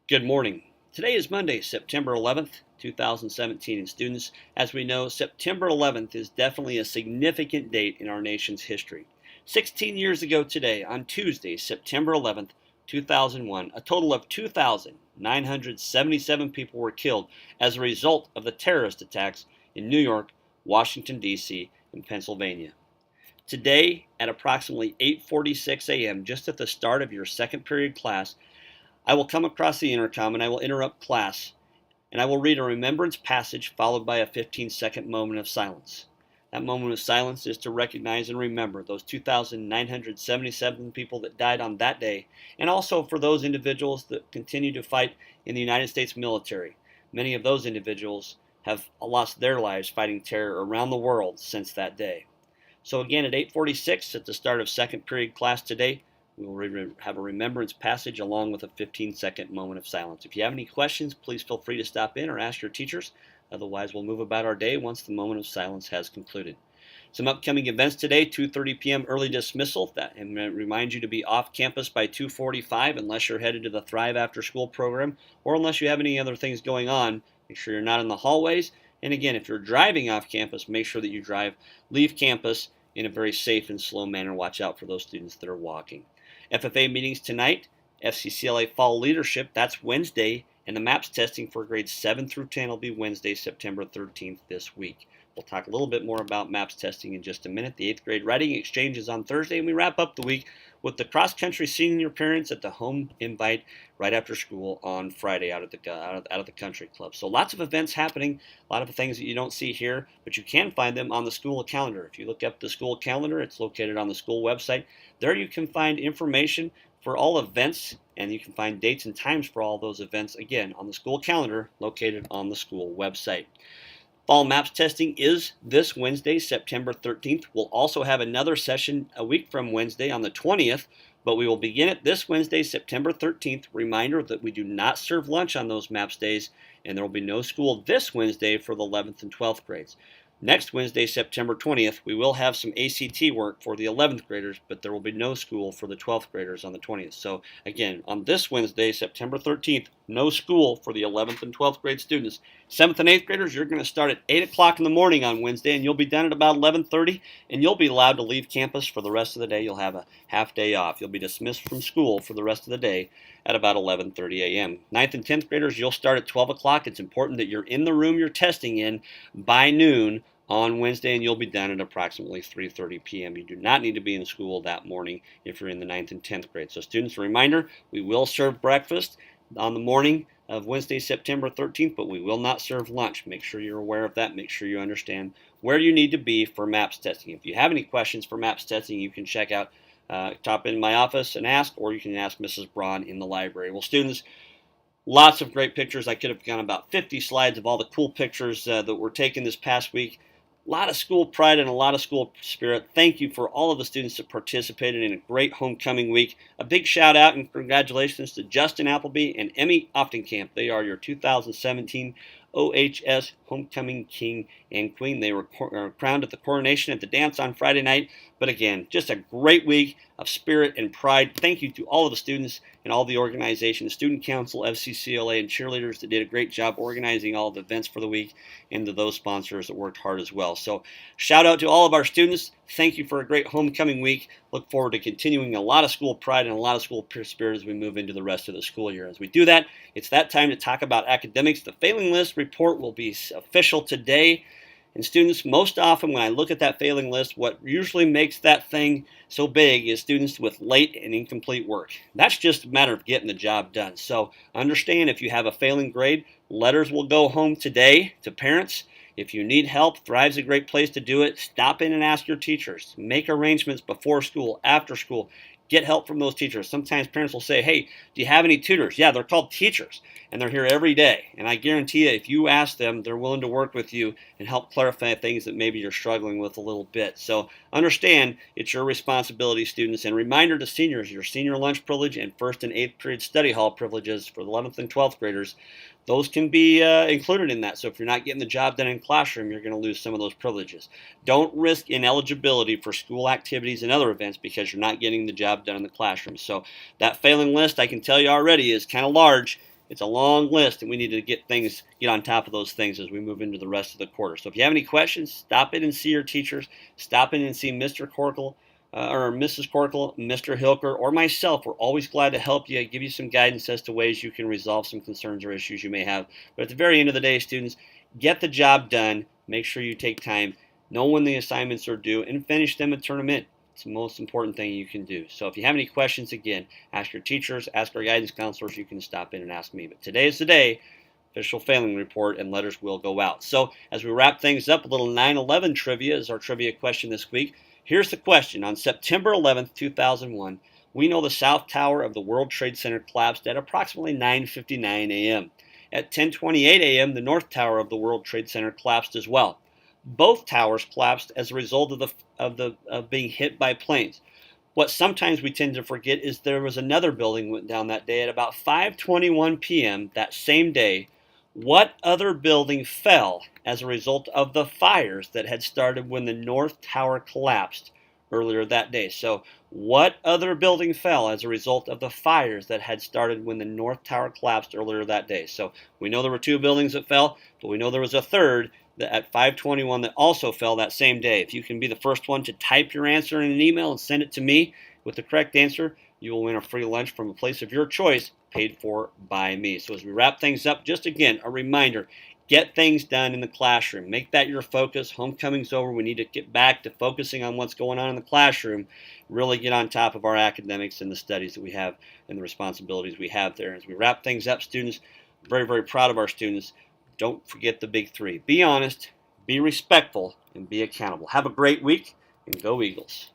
Good morning. Today is Monday, September 11th, 2017. And students, as we know, September 11th is definitely a significant date in our nation's history. 16 years ago today, on Tuesday, September 11th, 2001, a total of 2,977 people were killed as a result of the terrorist attacks in New York, Washington, D.C., and Pennsylvania. Today, at approximately 8:46 a.m., just at the start of your second period class, I will come across the intercom and I will interrupt class, and I will read a remembrance passage followed by a 15-second moment of silence. That moment of silence is to recognize and remember those 2,977 people that died on that day, and also for those individuals that continue to fight in the United States military. Many of those individuals have lost their lives fighting terror around the world since that day. So again, at 8:46, at the start of second period class today, we will have a remembrance passage along with a 15-second moment of silence. If you have any questions, please feel free to stop in or ask your teachers. Otherwise, we'll move about our day once the moment of silence has concluded. Some upcoming events today: 2:30 p.m. early dismissal. That reminds you to be off campus by 2:45 unless you're headed to the Thrive After School program or unless you have any other things going on. Make sure you're not in the hallways. And again, if you're driving off campus, make sure that you leave campus in a very safe and slow manner. Watch out for those students that are walking. FFA meetings tonight, FCCLA Fall Leadership, that's Wednesday, and the MAPS testing for grades 7 through 10 will be Wednesday, September 13th this week. We'll talk a little bit more about MAPS testing in just a minute. The 8th grade writing exchange is on Thursday, and we wrap up the week with the cross-country senior parents at the home invite right after school on Friday out of the country club. So lots of events happening, a lot of things that you don't see here, but you can find them on the school calendar. If you look up the school calendar, it's located on the school website. There you can find information for all events, and you can find dates and times for all those events, again, on the school calendar located on the school website. Fall MAPS testing is this Wednesday, September 13th. We'll also have another session a week from Wednesday on the 20th, but we will begin it this Wednesday, September 13th. Reminder that we do not serve lunch on those MAPS days, and there will be no school this Wednesday for the 11th and 12th grades. Next Wednesday, September 20th, we will have some ACT work for the 11th graders, but there will be no school for the 12th graders on the 20th. So again, on this Wednesday, September 13th, no school for the 11th and 12th grade students. 7th and 8th graders, you're going to start at 8 o'clock in the morning on Wednesday, and you'll be done at about 11:30, and you'll be allowed to leave campus for the rest of the day. You'll have a half day off. You'll be dismissed from school for the rest of the day at about 11:30 a.m. 9th and 10th graders, you'll start at 12 o'clock. It's important that you're in the room you're testing in by noon on Wednesday, and you'll be done at approximately 3:30 p.m. You do not need to be in school that morning if you're in the 9th and 10th grade. So students, a reminder, we will serve breakfast on the morning of Wednesday, September 13th, but we will not serve lunch. Make sure you're aware of that. Make sure you understand where you need to be for MAPS testing. If you have any questions for MAPS testing, you can check out, top in my office and ask, or you can ask Mrs. Braun in the library. Well, students, lots of great pictures. I could have gone about 50 slides of all the cool pictures that were taken this past week. A lot of school pride and a lot of school spirit. Thank you for all of the students that participated in a great homecoming week. A big shout out and congratulations to Justin Appleby and Emmy Oftenkamp. They are your 2017 OHS Homecoming King and Queen. They were crowned at the coronation at the dance on Friday night. But again, just a great week of spirit and pride. Thank you to all of the students and all the organization, the Student Council, FCCLA, and cheerleaders that did a great job organizing all of the events for the week, and to those sponsors that worked hard as well. So shout out to all of our students. Thank you for a great homecoming week. Look forward to continuing a lot of school pride and a lot of school spirit as we move into the rest of the school year. As we do that, it's that time to talk about academics. The failing list report will be official today. And students, most often when I look at that failing list, what usually makes that thing so big is students with late and incomplete work. That's just a matter of getting the job done. So understand, if you have a failing grade, letters will go home today to parents. If you need help, Thrive's a great place to do it. Stop in and ask your teachers. Make arrangements before school, after school. Get help from those teachers. Sometimes parents will say, hey, do you have any tutors? Yeah, they're called teachers, and they're here every day. And I guarantee you, if you ask them, they're willing to work with you and help clarify things that maybe you're struggling with a little bit. So understand, it's your responsibility, students. And reminder to seniors, your senior lunch privilege and 1st and 8th period study hall privileges for the 11th and 12th graders, those can be included in that. So if you're not getting the job done in classroom, you're going to lose some of those privileges. Don't risk ineligibility for school activities and other events because you're not getting the job done in the classroom. So that failing list, I can tell you already, is kind of large. It's a long list, and we need to get on top of those things as we move into the rest of the quarter. So if you have any questions, stop in and see your teachers. Stop in and see Mr. Corkle or Mrs. Corkle, Mr. Hilker, or myself. We're always glad to help you, give you some guidance as to ways you can resolve some concerns or issues you may have. But at the very end of the day, students, get the job done. Make sure you take time, know when the assignments are due, and finish them and turn them in. It's the most important thing you can do. So if you have any questions, again, ask your teachers, ask our guidance counselors. You can stop in and ask me. But today is the day. Official failing report and letters will go out. So as we wrap things up, a little 9/11 trivia is our trivia question this week. Here's the question. On September 11th, 2001, we know the South Tower of the World Trade Center collapsed at approximately 9:59 a.m. At 10:28 a.m., the North Tower of the World Trade Center collapsed as well. Both towers collapsed as a result of being hit by planes. What sometimes we tend to forget is there was another building went down that day at about 5:21 p.m. that same day. What other building fell as a result of the fires that had started when the North Tower collapsed earlier that day? So what other building fell as a result of the fires that had started when the North Tower collapsed earlier that day? So we know there were two buildings that fell, but we know there was a third that at 5:21 that also fell that same day. If you can be the first one to type your answer in an email and send it to me with the correct answer, you will win a free lunch from a place of your choice, paid for by me. So as we wrap things up, just again, a reminder, get things done in the classroom. Make that your focus. Homecoming's over. We need to get back to focusing on what's going on in the classroom, really get on top of our academics and the studies that we have and the responsibilities we have there. As we wrap things up, students, very, very proud of our students. Don't forget the big three. Be honest, be respectful, and be accountable. Have a great week, and go Eagles.